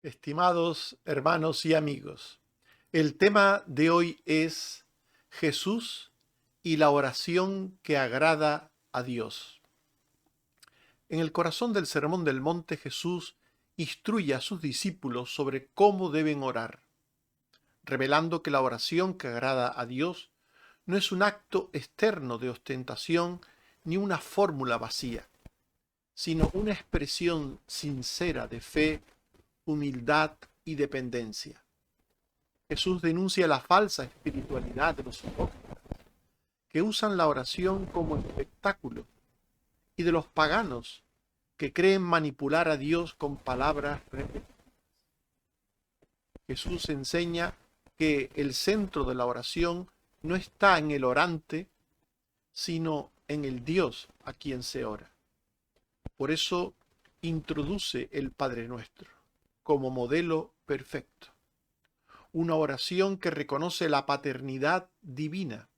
Estimados hermanos y amigos, el tema de hoy es Jesús y la oración que agrada a Dios. En el corazón del Sermón del Monte, Jesús instruye a sus discípulos sobre cómo deben orar, revelando que la oración que agrada a Dios no es un acto externo de ostentación ni una fórmula vacía, sino una expresión sincera de fe, humildad y dependencia. Jesús denuncia la falsa espiritualidad de los hipócritas, que usan la oración como espectáculo, y de los paganos, que creen manipular a Dios con palabras repetidas. Jesús enseña que el centro de la oración no está en el orante, sino en el Dios a quien se ora. Por eso introduce el Padre Nuestro como modelo perfecto, una oración que reconoce la paternidad divina,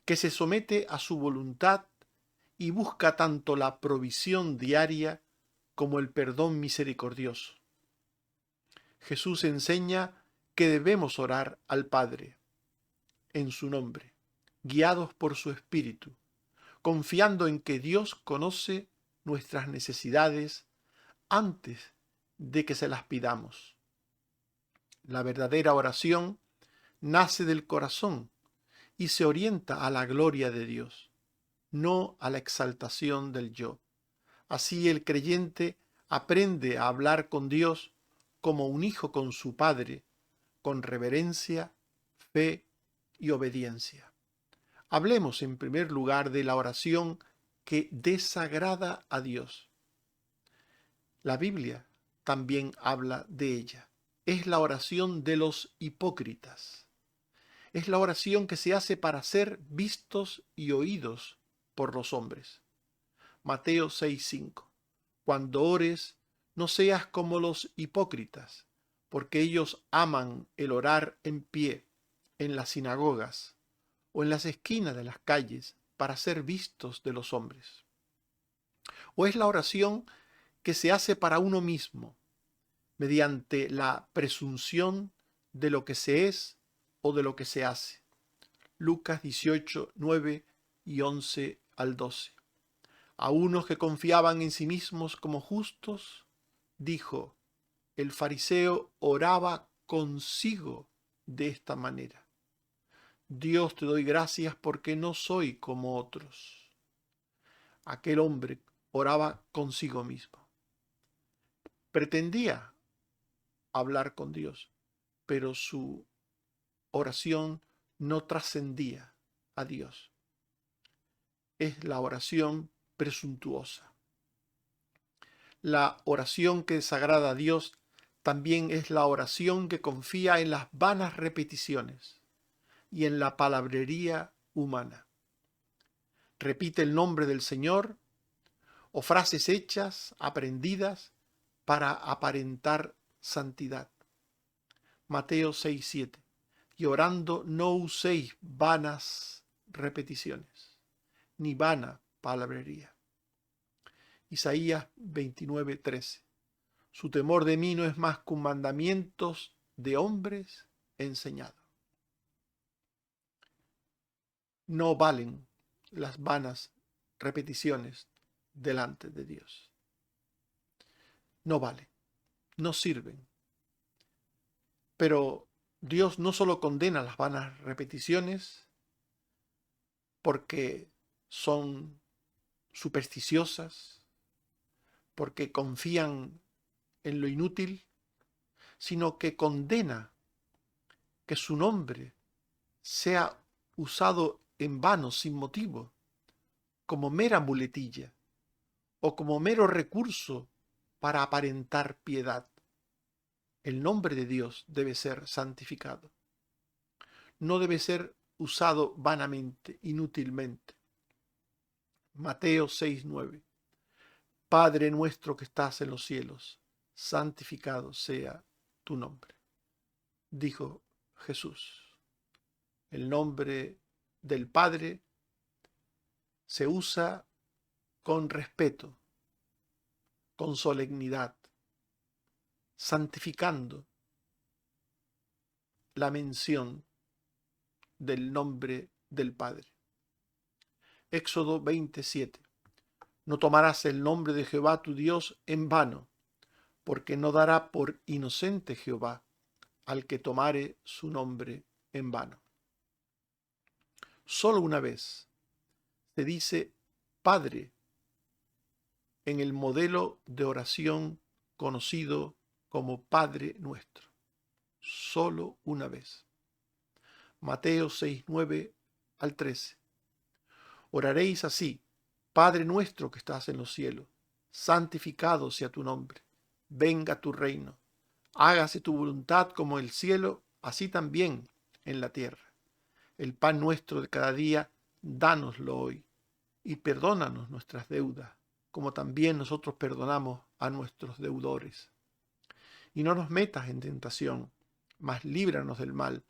que se somete a su voluntad y busca tanto la provisión diaria como el perdón misericordioso. Jesús enseña que debemos orar al Padre en su nombre, guiados por su Espíritu, confiando en que Dios conoce nuestras necesidades antes de que se las pidamos. La verdadera oración nace del corazón y se orienta a la gloria de Dios, no a la exaltación del yo. Así el creyente aprende a hablar con Dios como un hijo con su Padre, con reverencia, fe y obediencia. Hablemos en primer lugar de la oración que desagrada a Dios. La Biblia también habla de ella. Es la oración de los hipócritas. Es la oración que se hace para ser vistos y oídos por los hombres. Mateo 6:5. Cuando ores, no seas como los hipócritas, porque ellos aman el orar en pie, en las sinagogas o en las esquinas de las calles, para ser vistos de los hombres. O es la oración que se hace para uno mismo, mediante la presunción de lo que se es o de lo que se hace. Lucas 18, 9 y 11 al 12. A unos que confiaban en sí mismos como justos, dijo: el fariseo oraba consigo de esta manera: Dios, te doy gracias porque no soy como otros. Aquel hombre oraba consigo mismo. Pretendía hablar con Dios, pero su oración no trascendía a Dios. Es la oración presuntuosa. La oración que desagrada a Dios también es la oración que confía en las vanas repeticiones y en la palabrería humana. Repite el nombre del Señor o frases hechas, aprendidas, para aparentar santidad. Mateo 6:7. Y orando no uséis vanas repeticiones, ni vana palabrería. Isaías 29:13. Su temor de mí no es más que un mandamiento de hombres enseñado. No valen las vanas repeticiones delante de Dios. No valen, no sirven. Pero Dios no solo condena las vanas repeticiones porque son supersticiosas, porque confían en lo inútil, sino que condena que su nombre sea usado en vano, sin motivo, como mera muletilla o como mero recurso para aparentar piedad. El nombre de Dios debe ser santificado. No debe ser usado vanamente, inútilmente. Mateo 6:9. Padre nuestro que estás en los cielos, santificado sea tu nombre. Dijo Jesús. El nombre del Padre se usa con respeto, con solemnidad, santificando la mención del nombre del Padre. Éxodo 27. No tomarás el nombre de Jehová tu Dios en vano, porque no dará por inocente Jehová al que tomare su nombre en vano. Solo una vez se dice Padre en el modelo de oración conocido como Padre Nuestro. Solo una vez. Mateo 6, 9 al 13. Oraréis así: Padre nuestro que estás en los cielos, santificado sea tu nombre. Venga tu reino. Hágase tu voluntad como en el cielo, así también en la tierra. El pan nuestro de cada día, dánoslo hoy. Y perdónanos nuestras deudas, como también nosotros perdonamos a nuestros deudores. Y no nos metas en tentación, mas líbranos del mal,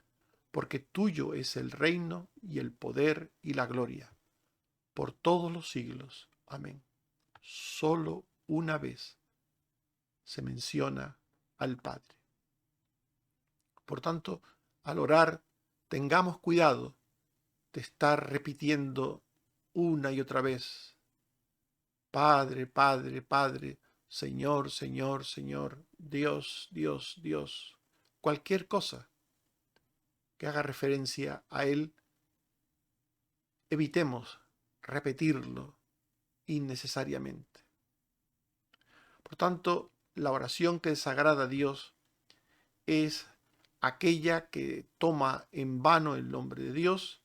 porque tuyo es el reino y el poder y la gloria, por todos los siglos. Amén. Solo una vez se menciona al Padre. Por tanto, al orar, tengamos cuidado de estar repitiendo una y otra vez: Padre, Padre, Padre, Señor, Señor, Señor, Dios, Dios, Dios. Cualquier cosa que haga referencia a Él, evitemos repetirlo innecesariamente. Por tanto, la oración que desagrada a Dios es aquella que toma en vano el nombre de Dios,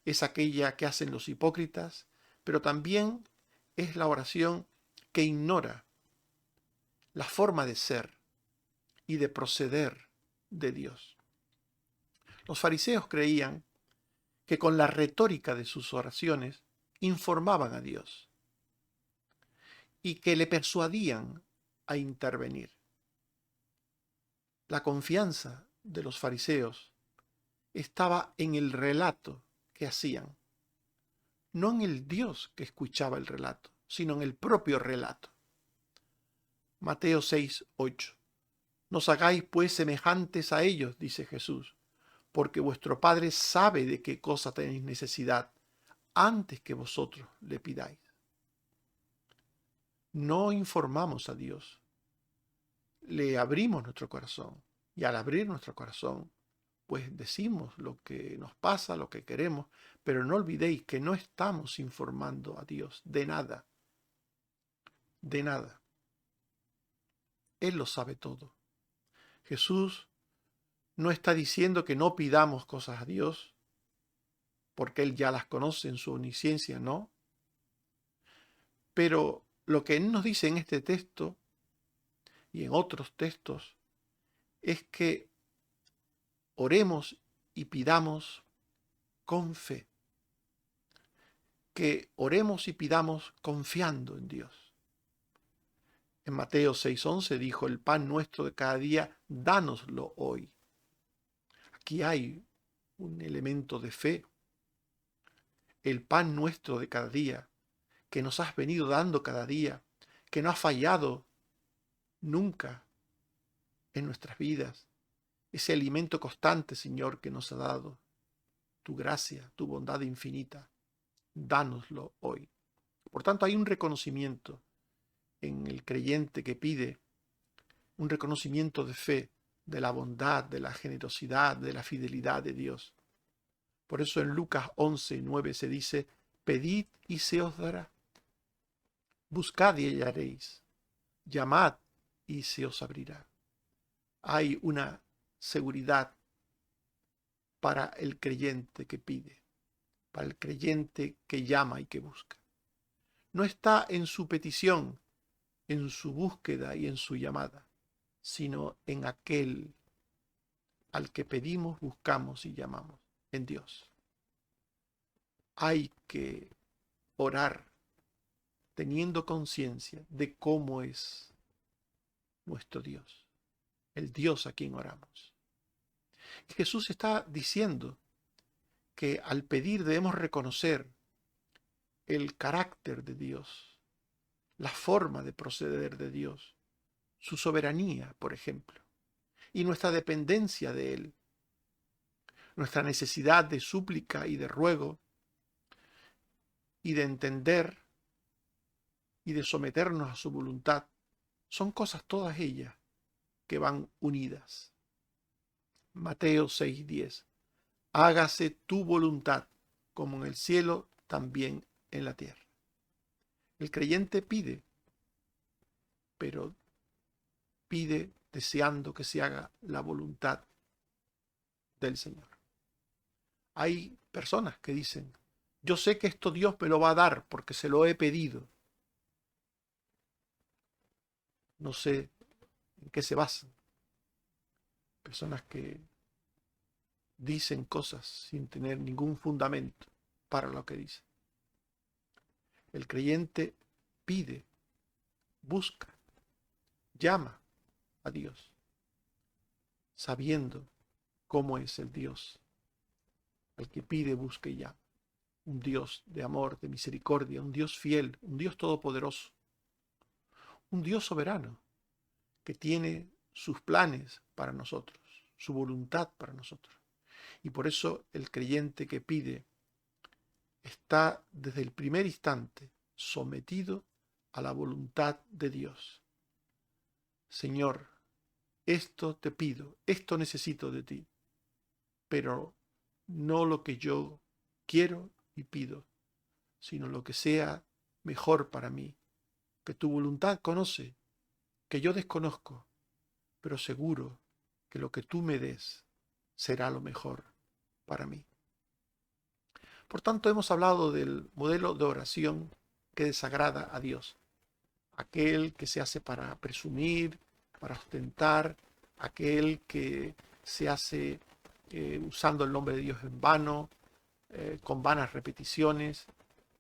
es aquella que hacen los hipócritas, pero también es la oración que ignora la forma de ser y de proceder de Dios. Los fariseos creían que con la retórica de sus oraciones informaban a Dios y que le persuadían a intervenir. La confianza de los fariseos estaba en el relato que hacían, no en el Dios que escuchaba el relato, sino en el propio relato. Mateo 6, 8. No os hagáis pues semejantes a ellos, dice Jesús, porque vuestro Padre sabe de qué cosa tenéis necesidad antes que vosotros le pidáis. No informamos a Dios, le abrimos nuestro corazón, y al abrir nuestro corazón, pues decimos lo que nos pasa, lo que queremos, pero no olvidéis que no estamos informando a Dios de nada, de nada. Él lo sabe todo. Jesús no está diciendo que no pidamos cosas a Dios, porque Él ya las conoce en su omnisciencia, no. Pero lo que Él nos dice en este texto y en otros textos es que oremos y pidamos con fe, que oremos y pidamos confiando en Dios. En Mateo 6:11 dijo: el pan nuestro de cada día, dánoslo hoy. Aquí hay un elemento de fe. El pan nuestro de cada día, que nos has venido dando cada día, que no ha fallado nunca en nuestras vidas. Ese alimento constante, Señor, que nos ha dado. Tu gracia, tu bondad infinita. Dánoslo hoy. Por tanto, hay un reconocimiento en el creyente que pide, un reconocimiento de fe, de la bondad, de la generosidad, de la fidelidad de Dios. Por eso en Lucas 11:9 se dice: pedid y se os dará. Buscad y hallaréis. Llamad y se os abrirá. Hay una seguridad para el creyente que pide, para el creyente que llama y que busca. No está en su petición, en su búsqueda y en su llamada, sino en aquel al que pedimos, buscamos y llamamos, en Dios. Hay que orar teniendo conciencia de cómo es nuestro Dios, el Dios a quien oramos. Jesús está diciendo que al pedir debemos reconocer el carácter de Dios, la forma de proceder de Dios, su soberanía, por ejemplo, y nuestra dependencia de Él, nuestra necesidad de súplica y de ruego, y de entender y de someternos a su voluntad, son cosas todas ellas que van unidas. Mateo 6:10. Hágase tu voluntad, como en el cielo, también en la tierra. El creyente pide, pero pide deseando que se haga la voluntad del Señor. Hay personas que dicen, yo sé que esto Dios me lo va a dar porque se lo he pedido. No sé en qué se basan. Personas que dicen cosas sin tener ningún fundamento para lo que dicen. El creyente pide, busca, llama a Dios, sabiendo cómo es el Dios al que pide, busca y llama. Un Dios de amor, de misericordia, un Dios fiel, un Dios todopoderoso, un Dios soberano que tiene sus planes para nosotros, su voluntad para nosotros. Y por eso el creyente que pide está desde el primer instante sometido a la voluntad de Dios. Señor, esto te pido, esto necesito de ti, pero no lo que yo quiero y pido, sino lo que sea mejor para mí, que tu voluntad conoce, que yo desconozco, pero seguro que lo que tú me des será lo mejor para mí. Por tanto, hemos hablado del modelo de oración que desagrada a Dios, aquel que se hace para presumir, para ostentar, aquel que se hace usando el nombre de Dios en vano, con vanas repeticiones,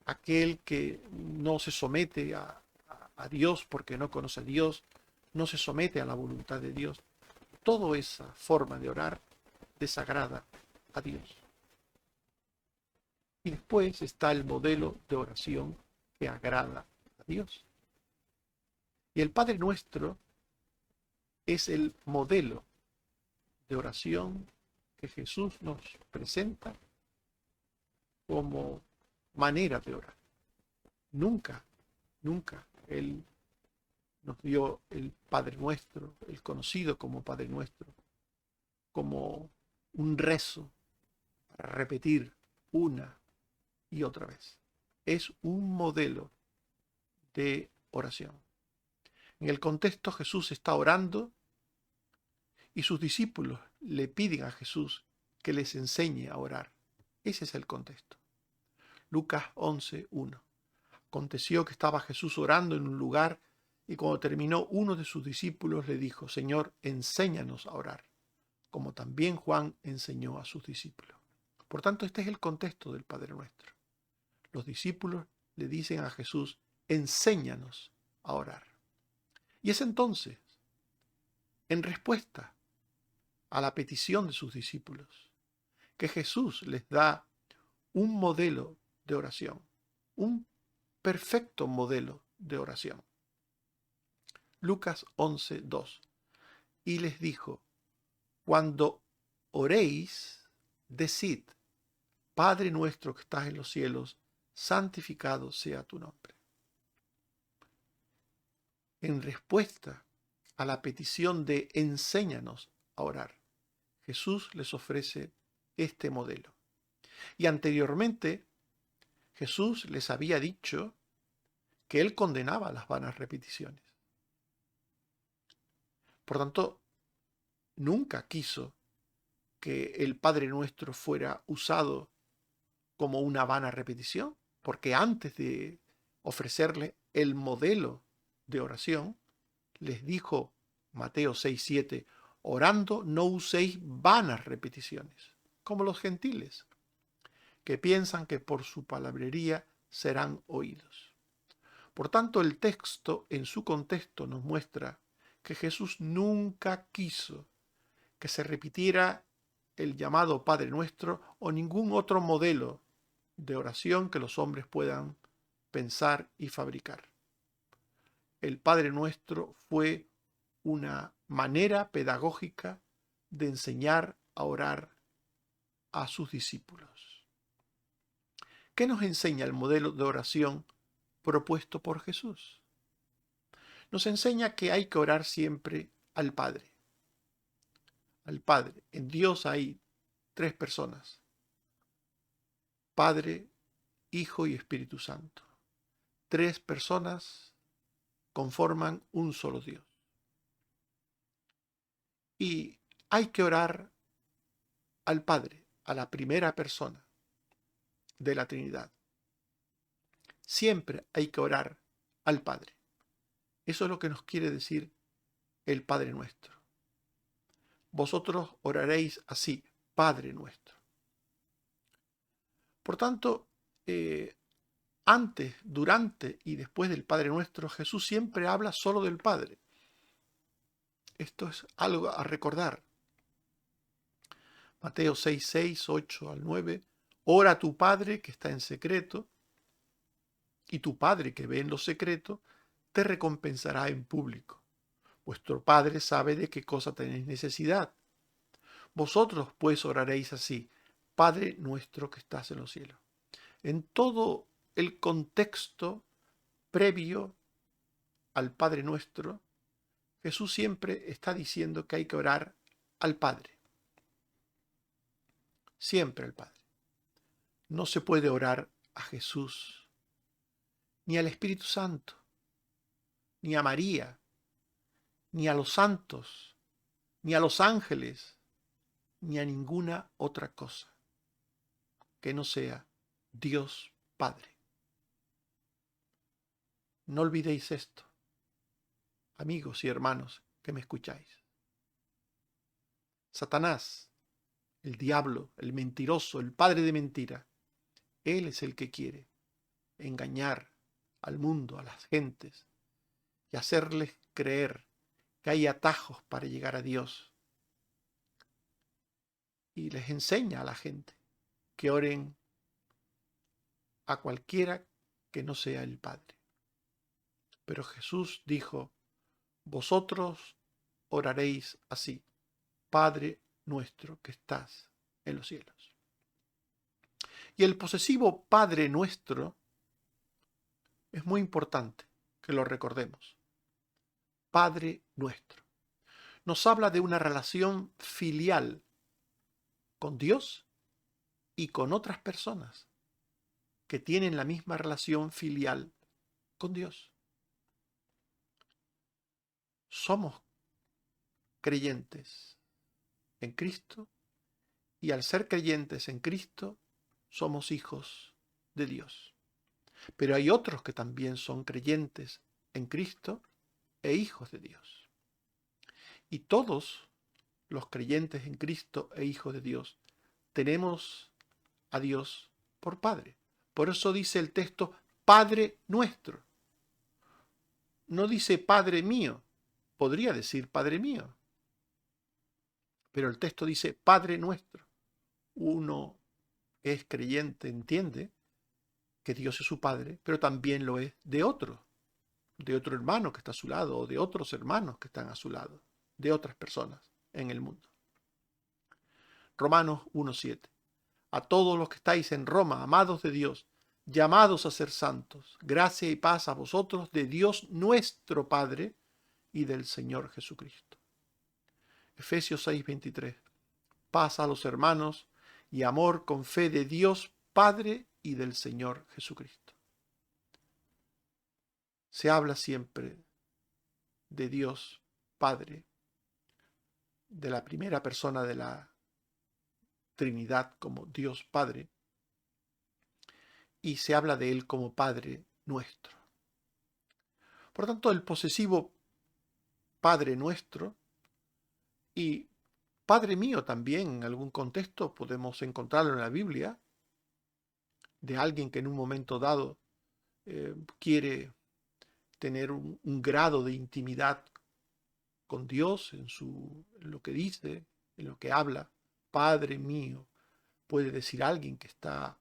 aquel que no se somete a Dios porque no conoce a Dios, no se somete a la voluntad de Dios. Toda esa forma de orar desagrada a Dios. Y después está el modelo de oración que agrada a Dios. Y el Padre Nuestro es el modelo de oración que Jesús nos presenta como manera de orar. Nunca, nunca Él nos dio el Padre Nuestro, el conocido como Padre Nuestro, como un rezo para repetir una y otra vez. Es un modelo de oración. En el contexto Jesús está orando y sus discípulos le piden a Jesús que les enseñe a orar. Ese es el contexto. Lucas 11:1. Aconteció que estaba Jesús orando en un lugar y cuando terminó uno de sus discípulos le dijo, Señor, enséñanos a orar, como también Juan enseñó a sus discípulos. Por tanto, este es el contexto del Padre Nuestro. Los discípulos le dicen a Jesús, enséñanos a orar. Y es entonces, en respuesta a la petición de sus discípulos, que Jesús les da un modelo de oración, un perfecto modelo de oración. Lucas 11:2. Y les dijo, cuando oréis, decid, Padre nuestro que estás en los cielos, santificado sea tu nombre. En respuesta a la petición de enséñanos a orar, Jesús les ofrece este modelo. Y anteriormente, Jesús les había dicho que él condenaba las vanas repeticiones. Por tanto, nunca quiso que el Padre Nuestro fuera usado como una vana repetición, porque antes de ofrecerle el modelo de oración, les dijo Mateo 6:7, orando no uséis vanas repeticiones, como los gentiles, que piensan que por su palabrería serán oídos. Por tanto, el texto en su contexto nos muestra que Jesús nunca quiso que se repitiera el llamado Padre Nuestro o ningún otro modelo de oración que los hombres puedan pensar y fabricar. El Padre Nuestro fue una manera pedagógica de enseñar a orar a sus discípulos. ¿Qué nos enseña el modelo de oración propuesto por Jesús? Nos enseña que hay que orar siempre al Padre. Al Padre. En Dios hay tres personas: Padre, Hijo y Espíritu Santo. Tres personas conforman un solo Dios. Y hay que orar al Padre, a la primera persona de la Trinidad. Siempre hay que orar al Padre. Eso es lo que nos quiere decir el Padre nuestro. Vosotros oraréis así, Padre nuestro. Por tanto, antes, durante y después del Padre nuestro, Jesús siempre habla solo del Padre. Esto es algo a recordar. Mateo 6, 8 al 9. Ora a tu Padre que está en secreto, y tu Padre que ve en lo secreto, te recompensará en público. Vuestro Padre sabe de qué cosa tenéis necesidad. Vosotros pues oraréis así: Padre nuestro que estás en los cielos. En todo el contexto previo al Padre nuestro, Jesús siempre está diciendo que hay que orar al Padre. Siempre al Padre. No se puede orar a Jesús, ni al Espíritu Santo, ni a María, ni a los santos, ni a los ángeles, ni a ninguna otra cosa que no sea Dios Padre. No olvidéis esto, amigos y hermanos que me escucháis. Satanás, el diablo, el mentiroso, el padre de mentira, él es el que quiere engañar al mundo, a las gentes, y hacerles creer que hay atajos para llegar a Dios. Y les enseña a la gente que oren a cualquiera que no sea el Padre. Pero Jesús dijo: vosotros oraréis así: Padre nuestro que estás en los cielos. Y el posesivo Padre nuestro es muy importante que lo recordemos. Padre nuestro. Nos habla de una relación filial con Dios y con otras personas que tienen la misma relación filial con Dios. Somos creyentes en Cristo, y al ser creyentes en Cristo somos hijos de Dios. Pero hay otros que también son creyentes en Cristo e hijos de Dios. Y todos los creyentes en Cristo e hijos de Dios tenemos a Dios por Padre. Por eso dice el texto Padre nuestro. No dice Padre mío. Podría decir Padre mío. Pero el texto dice Padre nuestro. Uno es creyente, entiende que Dios es su Padre, pero también lo es de otro hermano que está a su lado, o de otros hermanos que están a su lado, de otras personas en el mundo. Romanos 1:7. A todos los que estáis en Roma, amados de Dios, llamados a ser santos, gracia y paz a vosotros de Dios nuestro Padre y del Señor Jesucristo. Efesios 6:23. Paz a los hermanos y amor con fe de Dios Padre y del Señor Jesucristo. Se habla siempre de Dios Padre, de la primera persona de la Trinidad como Dios Padre, y se habla de Él como Padre nuestro. Por tanto, el posesivo Padre nuestro y Padre mío también, en algún contexto podemos encontrarlo en la Biblia, de alguien que en un momento dado quiere tener un grado de intimidad con Dios en lo que dice, en lo que habla. Padre mío, puede decir alguien que está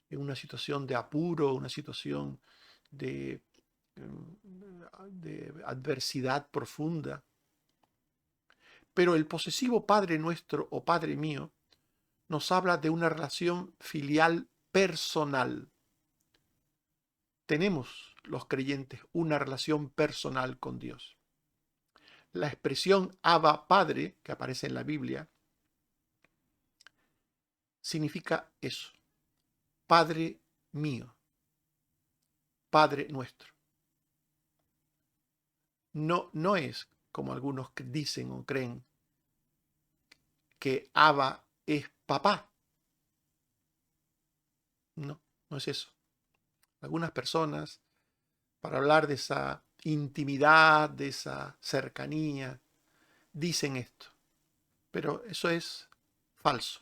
en una situación de apuro, una situación de adversidad profunda, Pero el posesivo Padre nuestro o Padre mío nos habla de una relación filial personal. Tenemos los creyentes una relación personal con Dios. La expresión Abba Padre, que aparece en la Biblia, significa eso, Padre mío, Padre nuestro. No es, como algunos dicen o creen, que Abba es papá. No es eso. Algunas personas, para hablar de esa intimidad, de esa cercanía, dicen esto. Pero eso es falso.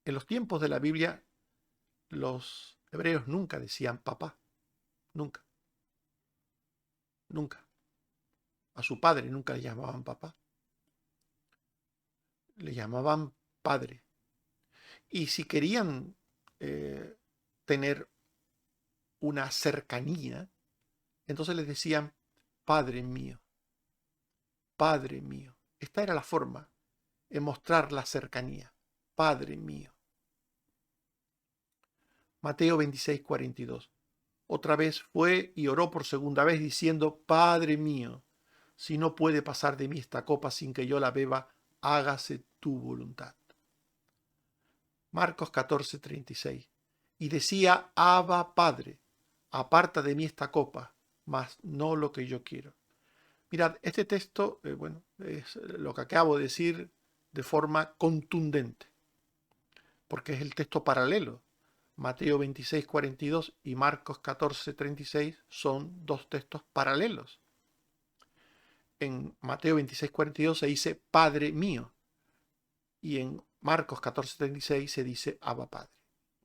En los tiempos de la Biblia, los hebreos nunca decían papá. Nunca. Nunca. A su padre nunca le llamaban papá. Le llamaban padre. Y si querían tener una cercanía, entonces les decían, Padre mío, Padre mío. Esta era la forma de mostrar la cercanía. Padre mío. Mateo 26, 42. Otra vez fue y oró por segunda vez diciendo, Padre mío, si no puede pasar de mí esta copa sin que yo la beba, hágase tu voluntad. Marcos 14, 36. Y decía, Abba Padre, aparta de mí esta copa, mas no lo que yo quiero. Mirad, este texto, es lo que acabo de decir de forma contundente, porque es el texto paralelo. Mateo 26, 42 y Marcos 14, 36 son dos textos paralelos. En Mateo 26, 42 se dice Padre mío y en Marcos 14, 36 se dice Abba Padre.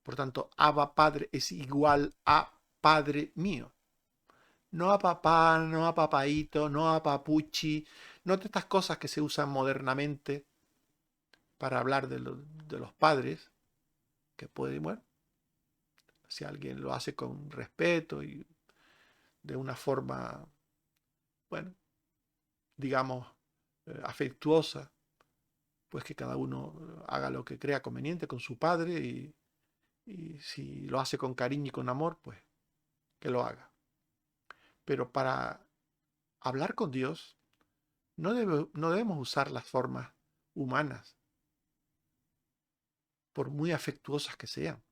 Por tanto, Abba Padre es igual a Padre mío. No a papá, no a papaíto, no a papuchi, no de estas cosas que se usan modernamente para hablar de los padres, que puede, bueno, si alguien lo hace con respeto y de una forma, bueno, digamos, afectuosa, pues que cada uno haga lo que crea conveniente con su padre y si lo hace con cariño y con amor, pues que lo haga. Pero para hablar con Dios no debemos usar las formas humanas, por muy afectuosas que sean,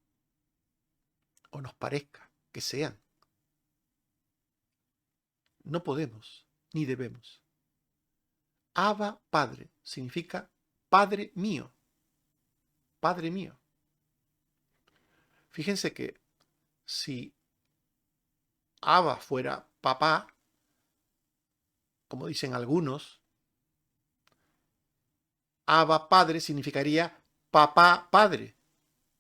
o nos parezca que sean. No podemos, ni debemos. Abba Padre significa Padre mío, Padre mío. Fíjense que si Abba fuera papá, como dicen algunos, Abba Padre significaría papá Padre.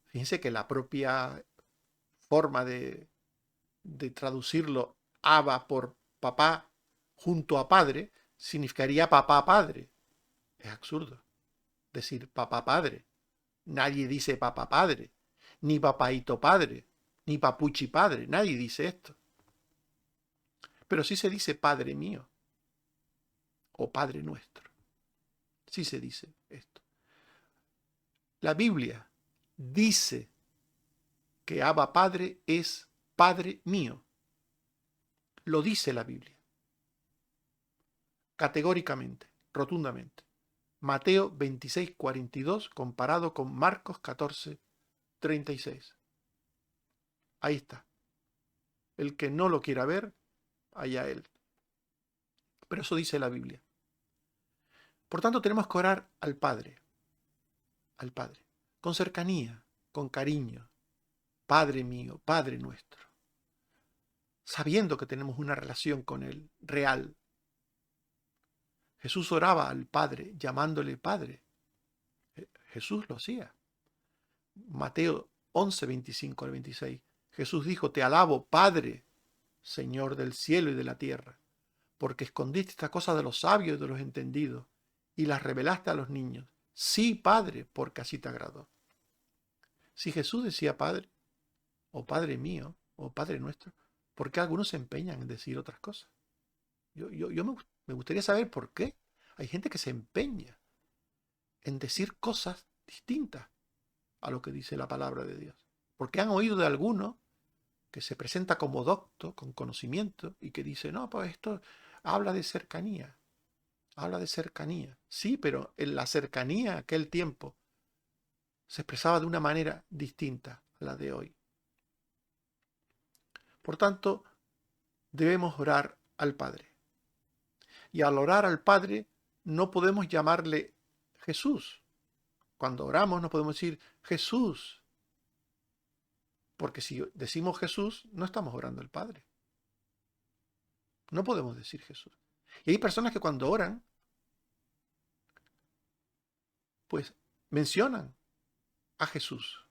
Fíjense que la propia forma de traducirlo Abba por papá junto a padre significaría papá Padre. Es absurdo decir papá Padre. Nadie dice papá Padre, ni papaito Padre, ni papuchi Padre. Nadie dice esto. Pero sí se dice Padre mío o Padre nuestro. Sí se dice esto. La Biblia dice que Abba Padre es Padre mío. Lo dice la Biblia. Categóricamente, rotundamente. Mateo 26, 42 comparado con Marcos 14, 36. Ahí está. El que no lo quiera ver, allá él. Pero eso dice la Biblia. Por tanto, tenemos que orar al Padre, con cercanía, con cariño. Padre mío, Padre nuestro. Sabiendo que tenemos una relación con Él real. Jesús oraba al Padre, llamándole Padre. Jesús lo hacía. Mateo 11, 25 al 26. Jesús dijo, te alabo, Padre, Señor del cielo y de la tierra, porque escondiste estas cosas de los sabios y de los entendidos, y las revelaste a los niños. Sí, Padre, porque así te agradó. Si Jesús decía Padre, o Padre mío, o Padre nuestro, ¿por qué algunos se empeñan en decir otras cosas? Me gustaría saber por qué Hay gente que se empeña en decir cosas distintas a lo que dice la palabra de Dios. Porque han oído de alguno que se presenta como docto, con conocimiento, y que dice, no, pues esto habla de cercanía. Habla de cercanía. Sí, pero en la cercanía, aquel tiempo, se expresaba de una manera distinta a la de hoy. Por tanto, debemos orar al Padre. Y al orar al Padre, no podemos llamarle Jesús. Cuando oramos no podemos decir Jesús, porque si decimos Jesús, no estamos orando al Padre. No podemos decir Jesús. Y hay personas que cuando oran, pues mencionan a Jesús.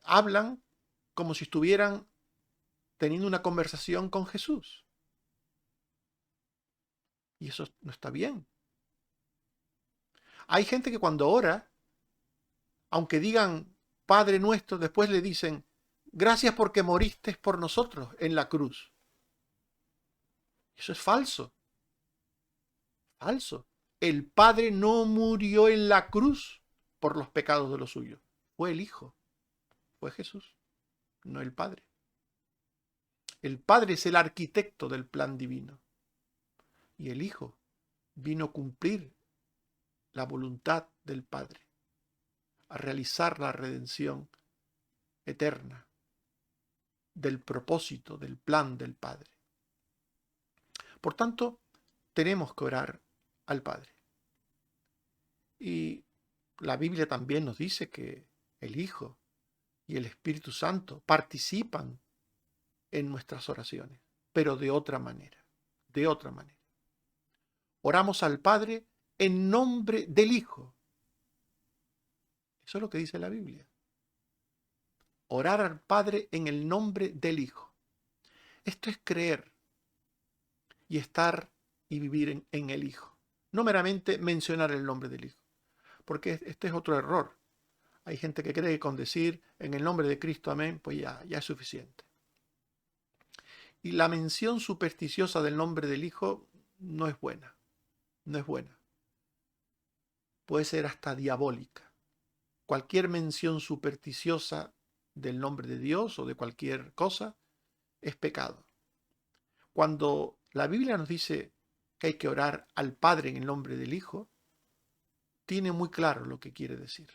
Hablan como si estuvieran teniendo una conversación con Jesús. Y eso no está bien. Hay gente que cuando ora, aunque digan Padre nuestro, después le dicen, gracias porque moriste por nosotros en la cruz. Eso es falso. Falso. El Padre no murió en la cruz por los pecados de los suyos. Fue el Hijo. Fue Jesús, no el Padre. El Padre es el arquitecto del plan divino. Y el Hijo vino a cumplir la voluntad del Padre, a realizar la redención eterna del propósito, del plan del Padre. Por tanto, tenemos que orar al Padre. Y la Biblia también nos dice que el Hijo y el Espíritu Santo participan en nuestras oraciones, pero de otra manera, de otra manera. Oramos al Padre en nombre del Hijo. Eso es lo que dice la Biblia. Orar al Padre en el nombre del Hijo. Esto es creer y estar y vivir en el Hijo. No meramente mencionar el nombre del Hijo. Porque este es otro error. Hay gente que cree que con decir en el nombre de Cristo, amén, pues ya es suficiente. Y la mención supersticiosa del nombre del Hijo no es buena. No es buena. Puede ser hasta diabólica. Cualquier mención supersticiosa del nombre de Dios o de cualquier cosa es pecado. Cuando la Biblia nos dice que hay que orar al Padre en el nombre del Hijo, tiene muy claro lo que quiere decir.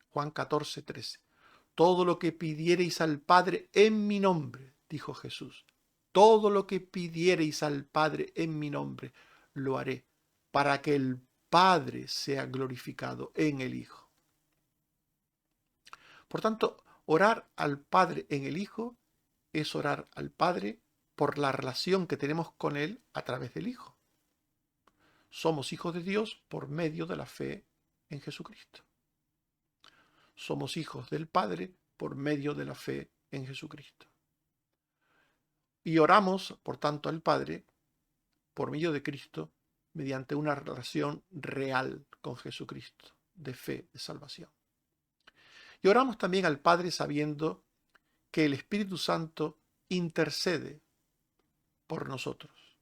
Juan 14, 13. Todo lo que pidiereis al Padre en mi nombre, dijo Jesús, todo lo que pidiereis al Padre en mi nombre, lo haré, para que el Padre sea glorificado en el Hijo. Por tanto, orar al Padre en el Hijo es orar al Padre por la relación que tenemos con Él a través del Hijo. Somos hijos de Dios por medio de la fe en Jesucristo. Somos hijos del Padre por medio de la fe en Jesucristo. Y oramos, por tanto, al Padre por medio de Cristo mediante una relación real con Jesucristo, de fe, de salvación. Y oramos también al Padre sabiendo que el Espíritu Santo intercede por nosotros.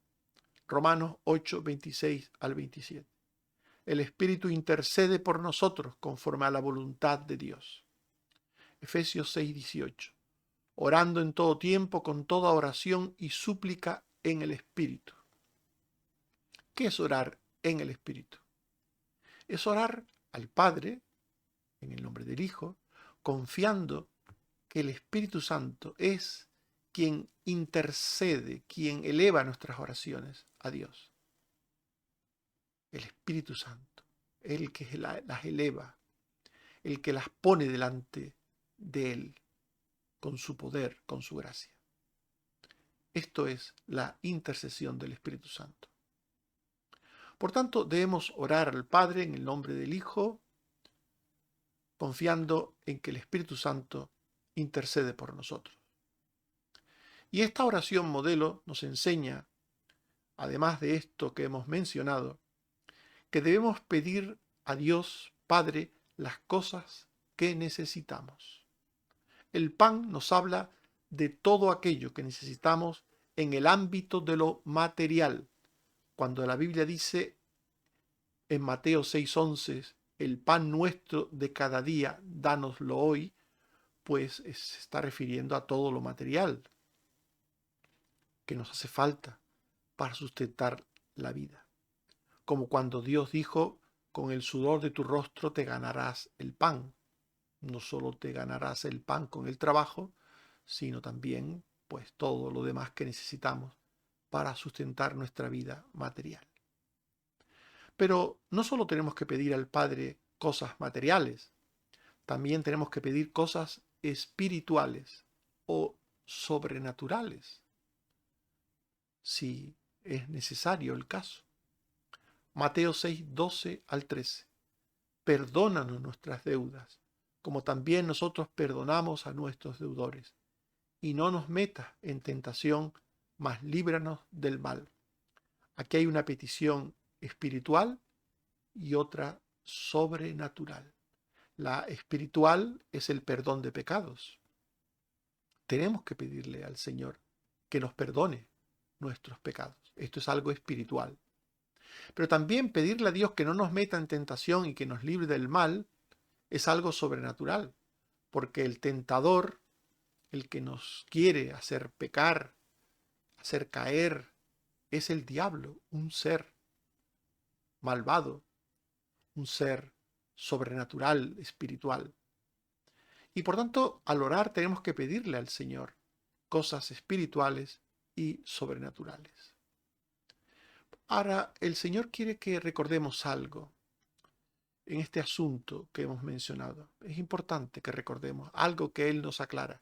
Romanos 8, 26 al 27. El Espíritu intercede por nosotros conforme a la voluntad de Dios. Efesios 6, 18. Orando en todo tiempo con toda oración y súplica en el Espíritu. ¿Qué es orar en el Espíritu? Es orar al Padre, en el nombre del Hijo, confiando que el Espíritu Santo es quien intercede, quien eleva nuestras oraciones a Dios. El Espíritu Santo, el que las eleva, el que las pone delante de Él, con su poder, con su gracia. Esto es la intercesión del Espíritu Santo. Por tanto, debemos orar al Padre en el nombre del Hijo, confiando en que el Espíritu Santo intercede por nosotros. Y esta oración modelo nos enseña, además de esto que hemos mencionado, que debemos pedir a Dios Padre las cosas que necesitamos. El pan nos habla de todo aquello que necesitamos en el ámbito de lo material, cuando la Biblia dice en Mateo 6:11, el pan nuestro de cada día, dánoslo hoy, pues se está refiriendo a todo lo material que nos hace falta para sustentar la vida. Como cuando Dios dijo, con el sudor de tu rostro te ganarás el pan. No solo te ganarás el pan con el trabajo, sino también pues todo lo demás que necesitamos para sustentar nuestra vida material. Pero no solo tenemos que pedir al Padre cosas materiales, también tenemos que pedir cosas espirituales o sobrenaturales, si es necesario el caso. Mateo 6:12 al 13. Perdónanos nuestras deudas, como también nosotros perdonamos a nuestros deudores. Y no nos metas en tentación, mas líbranos del mal. Aquí hay una petición espiritual y otra sobrenatural. La espiritual es el perdón de pecados. Tenemos que pedirle al Señor que nos perdone nuestros pecados. Esto es algo espiritual. Pero también pedirle a Dios que no nos meta en tentación y que nos libre del mal es algo sobrenatural, porque el tentador, el que nos quiere hacer pecar, hacer caer, es el diablo, un ser malvado, un ser sobrenatural, espiritual. Y por tanto, al orar tenemos que pedirle al Señor cosas espirituales y sobrenaturales. Ahora, el Señor quiere que recordemos algo en este asunto que hemos mencionado. Es importante que recordemos algo que Él nos aclara.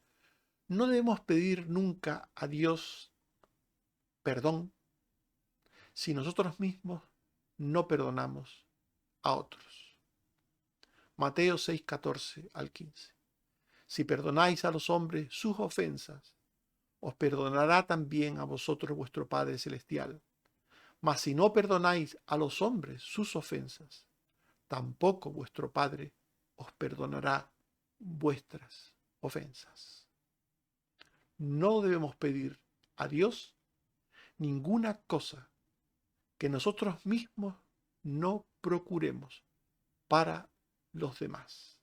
No debemos pedir nunca a Dios perdón si nosotros mismos no perdonamos a otros. Mateo 6:14 al 15. Si perdonáis a los hombres sus ofensas, os perdonará también a vosotros vuestro Padre Celestial. Mas si no perdonáis a los hombres sus ofensas, tampoco vuestro Padre os perdonará vuestras ofensas. No debemos pedir a Dios ninguna cosa que nosotros mismos no procuremos para los demás.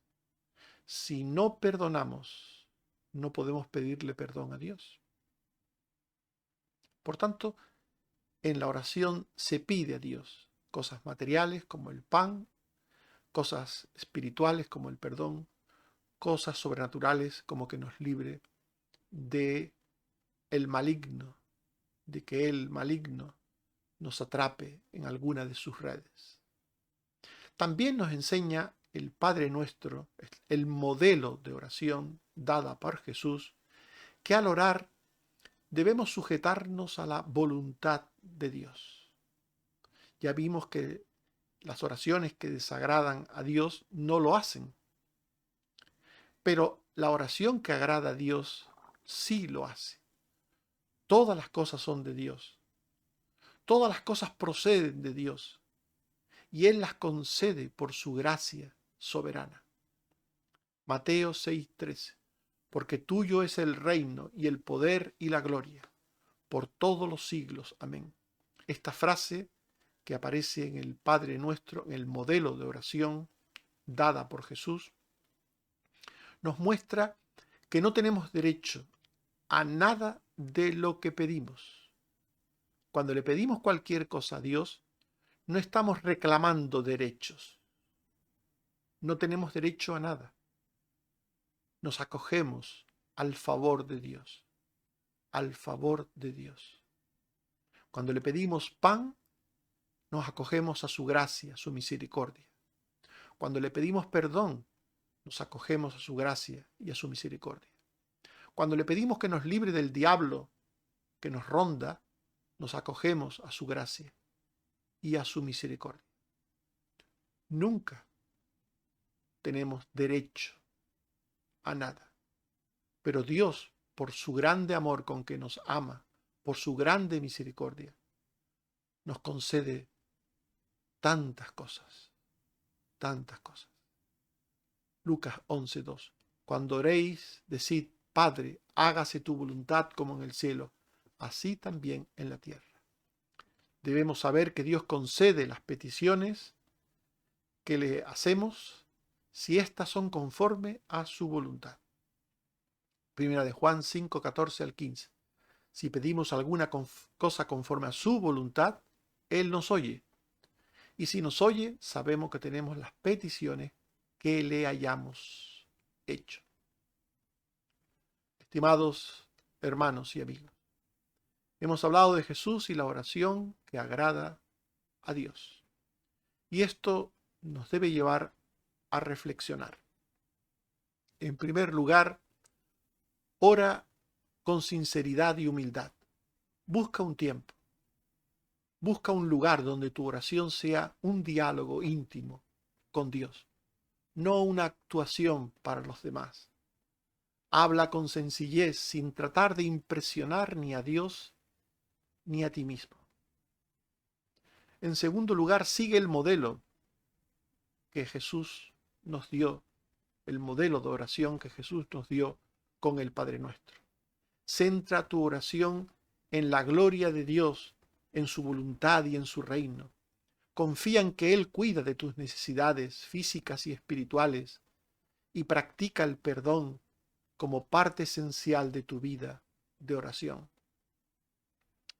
Si no perdonamos, no podemos pedirle perdón a Dios. Por tanto, en la oración se pide a Dios cosas materiales como el pan, cosas espirituales como el perdón, cosas sobrenaturales como que nos libre de el maligno, de que el maligno nos atrape en alguna de sus redes. También nos enseña el Padre Nuestro, el modelo de oración dada por Jesús, que al orar debemos sujetarnos a la voluntad de Dios. Ya vimos que las oraciones que desagradan a Dios no lo hacen, pero la oración que agrada a Dios sí lo hace. Todas las cosas son de Dios. Todas las cosas proceden de Dios y Él las concede por su gracia soberana. Mateo 6:13. Porque tuyo es el reino y el poder y la gloria por todos los siglos. Amén. Esta frase que aparece en el Padre Nuestro, en el modelo de oración dada por Jesús, nos muestra que no tenemos derecho a nada de lo que pedimos. Cuando le pedimos cualquier cosa a Dios, no estamos reclamando derechos. No tenemos derecho a nada. Nos acogemos al favor de Dios. Al favor de Dios. Cuando le pedimos pan, nos acogemos a su gracia, a su misericordia. Cuando le pedimos perdón, nos acogemos a su gracia y a su misericordia. Cuando le pedimos que nos libre del diablo que nos ronda, nos acogemos a su gracia y a su misericordia. Nunca tenemos derecho a nada. Pero Dios, por su grande amor con que nos ama, por su grande misericordia, nos concede tantas cosas, tantas cosas. Lucas 11:2. Cuando oréis, decid, Padre, hágase tu voluntad como en el cielo, así también en la tierra. Debemos saber que Dios concede las peticiones que le hacemos si éstas son conforme a su voluntad. Primera de Juan 5, 14 al 15. Si pedimos alguna cosa conforme a su voluntad, Él nos oye. Y si nos oye, sabemos que tenemos las peticiones que le hayamos hecho. Estimados hermanos y amigos, hemos hablado de Jesús y la oración que agrada a Dios. Y esto nos debe llevar a reflexionar. En primer lugar, ora con sinceridad y humildad. Busca un tiempo. Busca un lugar donde tu oración sea un diálogo íntimo con Dios, no una actuación para los demás. Habla con sencillez sin tratar de impresionar ni a Dios ni a ti mismo. En segundo lugar, sigue el modelo que Jesús nos dio, el modelo de oración que Jesús nos dio con el Padre Nuestro. Centra tu oración en la gloria de Dios, en su voluntad y en su reino. Confía en que Él cuida de tus necesidades físicas y espirituales y practica el perdón como parte esencial de tu vida de oración.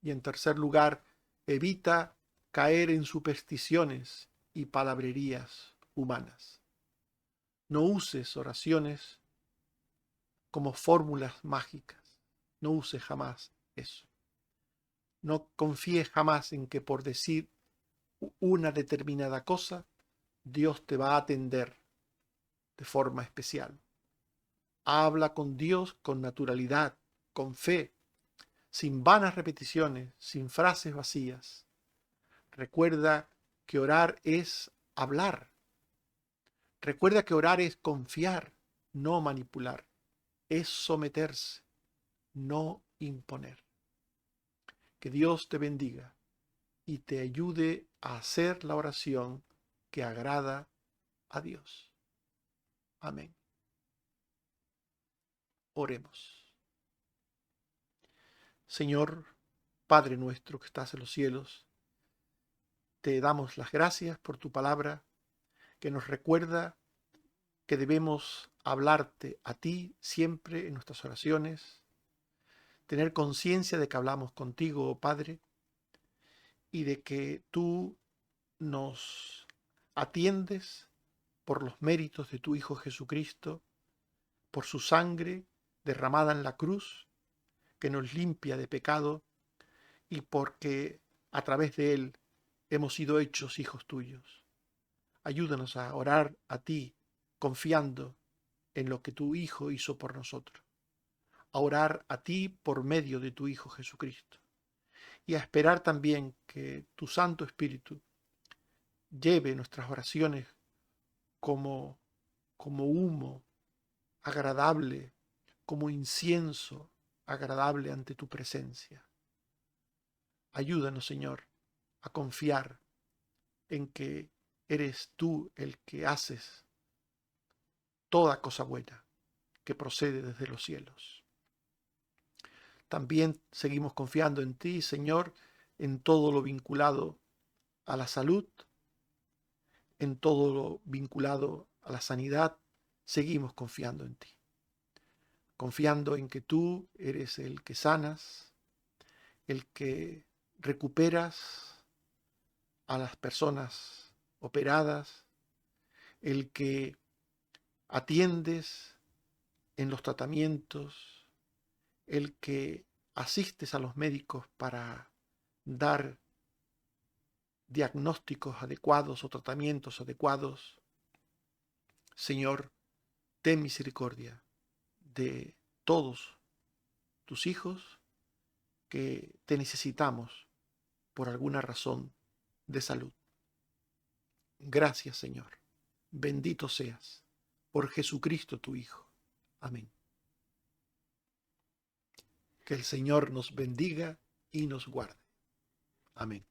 Y en tercer lugar, evita caer en supersticiones y palabrerías humanas. No uses oraciones como fórmulas mágicas. No uses jamás eso. No confíes jamás en que por decir una determinada cosa, Dios te va a atender de forma especial. Habla con Dios con naturalidad, con fe, sin vanas repeticiones, sin frases vacías. Recuerda que orar es hablar. Recuerda que orar es confiar, no manipular. Es someterse, no imponer. Que Dios te bendiga y te ayude a hacer la oración que agrada a Dios. Amén. Oremos. Señor, Padre nuestro que estás en los cielos, te damos las gracias por tu palabra que nos recuerda que debemos hablarte a ti siempre en nuestras oraciones, tener conciencia de que hablamos contigo, oh Padre, y de que tú nos atiendes por los méritos de tu Hijo Jesucristo, por su sangre derramada en la cruz, que nos limpia de pecado, y porque a través de él hemos sido hechos hijos tuyos. Ayúdanos a orar a ti, confiando en lo que tu Hijo hizo por nosotros, a orar a ti por medio de tu Hijo Jesucristo, y a esperar también que tu Santo Espíritu lleve nuestras oraciones como humo agradable, como incienso agradable ante tu presencia. Ayúdanos, Señor, a confiar en que eres tú el que haces toda cosa buena que procede desde los cielos. También seguimos confiando en ti, Señor, en todo lo vinculado a la salud, en todo lo vinculado a la sanidad. Seguimos confiando en ti, confiando en que tú eres el que sanas, el que recuperas a las personas operadas, el que atiendes en los tratamientos, el que asistes a los médicos para dar diagnósticos adecuados o tratamientos adecuados. Señor, ten misericordia de todos tus hijos que te necesitamos por alguna razón de salud. Gracias, Señor. Bendito seas por Jesucristo tu Hijo. Amén. Que el Señor nos bendiga y nos guarde. Amén.